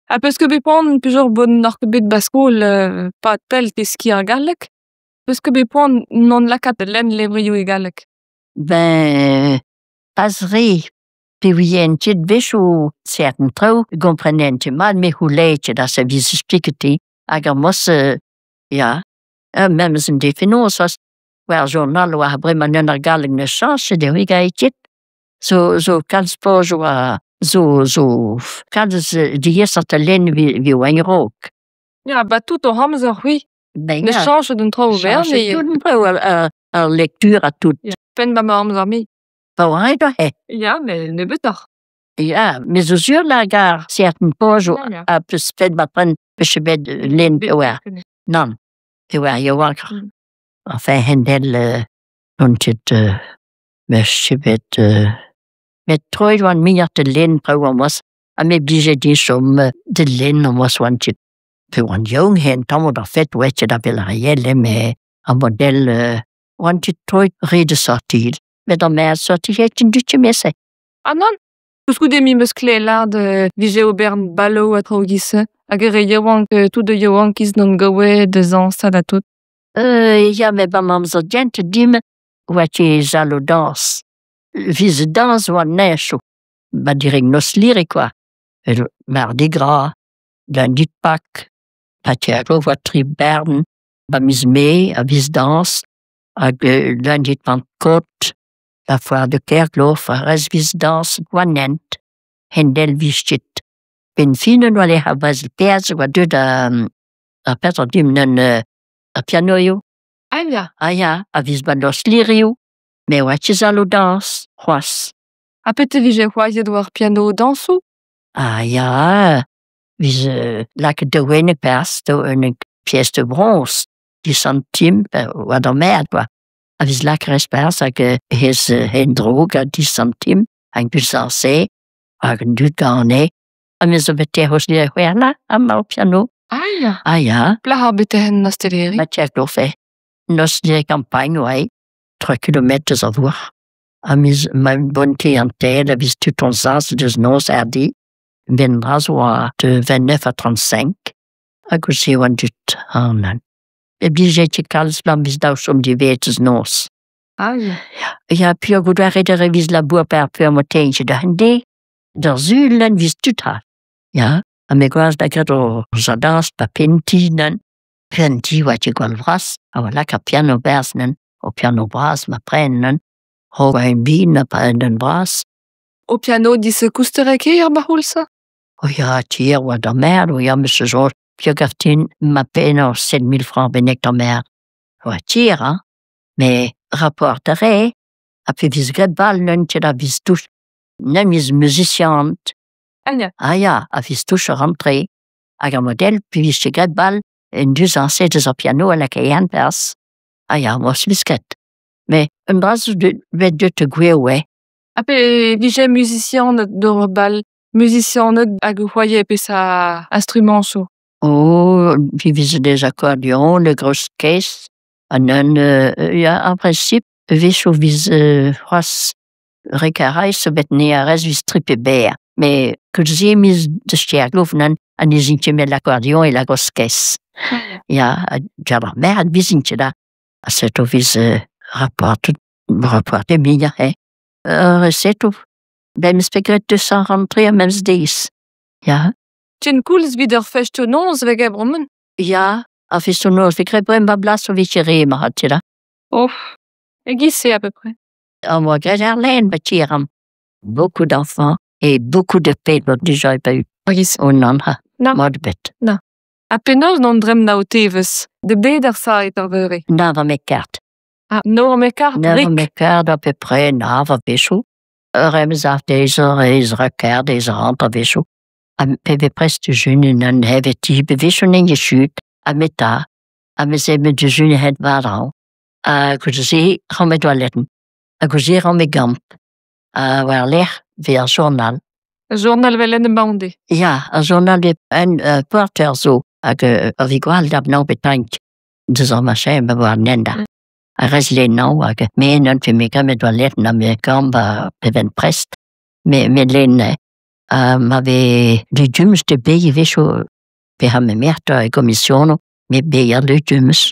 Parce que بيكون toujours bon نركب باسكول pas tel تسكي قالك parce que بيكون non لك لين ليبريو قالك Ben, pasri, piwientit veshu certain trau, comprenente mal me huletje da sa vis spiketi, aga mos, ja, même sem de finosas, waar journal wa breman en galing ne chance de rigaitit, zo kalspojo zo kals die yesat len vi wen rook. Ja, tout au Hamza, oui. Ben Ne change d'un trou ouvert, mais... Tout a lecture à tout. Ja, pen ba ma Hamza mi. Pawaai da he. Ja, mais ne betar. Ja, mais aux yeux la gare, certain pojo a plus fait ma prenne pechebed len pewer. Non, pewer je wanker. Enfin, hendel ontit mechebed met troid wan miart de len pewer was a me blige di som de len was wantit. Pe wan jong hen tamo da fet wetje da belarielle me a model wantit troid rede sortil. Met a mer sorti het in dutje messe. Ah non? Parce que des mimes clés là de Vigé Auberne Balo à Trogisse, à Guerre tout de Yowan qui se non gawe de ans ça da tout. Ja, me ba mam zo gent dim wat je zalo dans. Vis dans wan nesho. Ba diring nos liri quoi. Mardi gras, lundi de Pâques, patiago wat tri Bern, ba mis me a vis dans, lundi de Pentecôte, la foire de Kerklof, a res vis dans wanent, hendel vistit. Ben fine no le ha bas pers wa de da a petra dim nen a piano yo. Ah ja. Ah ja, a vis ba nos lirio, me wat je zalo dans, hoas. A pete Vigé Hoise doar piano dansu? Ah ja, vis lak de wene pers, do een pièce de bronze, 10 centimes, wat er mer, quoi. A vis lak respers hag hes hen drog a 10 centimes, hag puissance, hag en dut garne, a me zo bete hos li huerla, am au piano. Ah ja. Ah ja, Pla ha bete hen na steleri. ma tjek lo fe. Nos li campagne, ouais, 3 kilomètres a voir. A mis ma bonne clientèle, a vis tout on sens de nos erdi, vendra zo a de 29 à 35, hag o se wan dut anan. E blige tje kals blam vis daus die wetes nos. Ah ja. Ja, pio goedwa redere vis la boer per per moteintje de hende, der zulen vis tuta. Ja, a me gwas da gredo zadans pa pentinen, penti wat je gwal vras, a wala ka piano bersnen, o piano bras ma prenen, ho ein bin pa den bras. Au piano di se kustereke ar bahulsa? O ja, tier wa da mer, o ja, monsieur Georges, pio gaftin ma pena 7 000 francs benek da mer. O tier, hein? Mais rapport re, a pe vis gret bal nen tje da vis touche, nem vis musiciant. Ah ja. Ah ja, a vis touche rentré, hag a model, pe vis tje gret bal, en dus ansetes a piano a la kayan pers. Ah ja, mos vis gret. Mais un bras vet de te gwe we. A pe Vigé musicien de bal, musicien hag hoye pe sa instrument so. Oh, vi vis des accordions, le gros caisse, anen, ja, en principe, vis o vis hoas rekarai se bet ne a res vis tripe ber. Mais que j'ai mis de stier glovnen an isintje met l'accordion et la grosse caisse. Ja, jabba merd visintje da. A seto vis rapport de miga, he. Seto, ben spegret 200 rentré a mens 10. Ja. Tjen kouls vider festo nons veg ebrommen? Ja, a vis o nos, vi krebrem ba blas o vis rema hat je da. Oh, e gisse à peu près. A moi gret ar len batiram. Beaucoup d'enfants et beaucoup de paix, donc déjà pas eu. A gisse. O nan ha. Non. Mod bet. A pe noz non drem na o teves, de beder sa et ar veure. Nava me carte. Ah, no me carte Nava rik. me carte à peu près, nava besho. Rems af deze reis rekard, deze rand a besho. A peve prest june nan hevet ti bevisho nen je shoot, a meta, a me se me de june het varan. A kuzi ram me toiletten. A kuzi ram me gamp. A waar leg via journal. Journal velen de bande. Ja, a journal de en porter zo. Hag a vigwal dab nau betank. Dus al ma chembe war nenda. A res le nau hag me non fe me gamme toiletten a me gamba beven prest. Me len m'avait legumes de bei invece per me merta e commissiono me bei legumes.